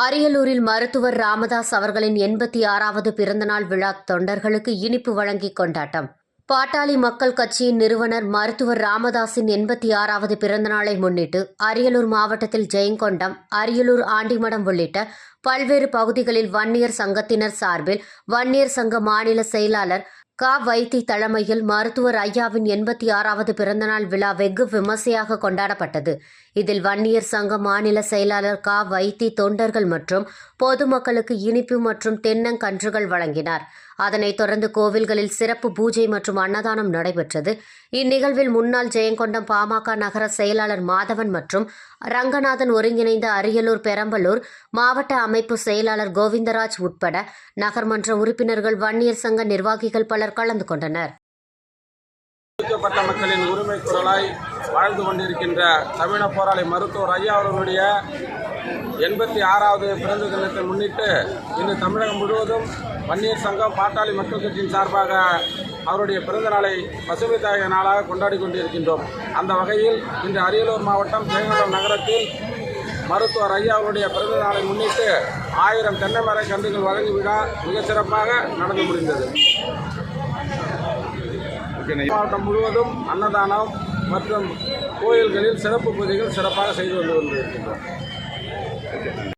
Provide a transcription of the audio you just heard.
அரியலூரில் மருத்துவர் ராமதாஸ் அவர்களின் 86வது பிறந்தநாள் விழா தொண்டர்களுக்கு இனிப்பு வழங்கி கொண்டாட்டம். பாட்டாளி மக்கள் கட்சியின் நிறுவனர் மருத்துவர் ராமதாஸின் 86வது பிறந்தநாளை முன்னிட்டு அரியலூர் மாவட்டத்தில் ஜெயங்கொண்டம், அரியலூர் ஆண்டிமடம் உள்ளிட்ட பல்வேறு பகுதிகளில் வன்னியர் சங்கத்தினர் சார்பில் வன்னியர் சங்க மாநில செயலாளர் வைத்தி தலைமையில் மருத்துவர் ஐயாவின் 86வது பிறந்தநாள் விழா வெகு விமர்சையாக கொண்டாடப்பட்டது. இதில் வன்னியர் சங்க மாநில செயலாளர் வைத்தி தொண்டர்கள் மற்றும் பொதுமக்களுக்கு இனிப்பு மற்றும் தென்னங்கன்றுகள் வழங்கினார். அதனைத் தொடர்ந்து கோவில்களில் சிறப்பு பூஜை மற்றும் அன்னதானம் நடைபெற்றது. இந்நிகழ்வில் முன்னாள் ஜெயங்கொண்டம் பாமக நகர செயலாளர் மாதவன் மற்றும் ரங்கநாதன் ஒருங்கிணைந்த அரியலூர், பெரம்பலூர் மாவட்ட அமைப்பு செயலாளர் கோவிந்தராஜ் உட்பட நகர்மன்ற உறுப்பினர்கள், வன்னியர் சங்க நிர்வாகிகள் பலர் கலந்து கொண்டனர். ஒடுக்கப்பட்ட மக்களின் உரிமை குரலாய் வாழ்ந்து கொண்டிருக்கின்ற தமிழ போராளி மருத்துவர் ஐயா அவர்களுடைய 86வது பிறந்த தினத்தை முன்னிட்டு இன்று தமிழகம் முழுவதும் வன்னியர் சங்கம், பாட்டாளி மக்கள் கட்சியின் சார்பாக அவருடைய பிறந்த நாளை பசுமை தாயக நாளாக கொண்டாடி கொண்டிருக்கின்றோம். அந்த வகையில் இன்று அரியலூர் மாவட்டம் ஜெயங்கொண்டம் நகரத்தில் மருத்துவர் ஐயா அவருடைய பிறந்த நாளை முன்னிட்டு 1000 தென்னை மர கன்றுகள் வழங்கும் விழா மிக சிறப்பாக நடந்து முடிந்தது. மாவட்டம் முழுவதும் அன்னதானம் மற்றும் கோயில்களில் சிறப்பு பூஜைகள் சிறப்பாக செய்து கொண்டு வந்திருக்கின்றோம்.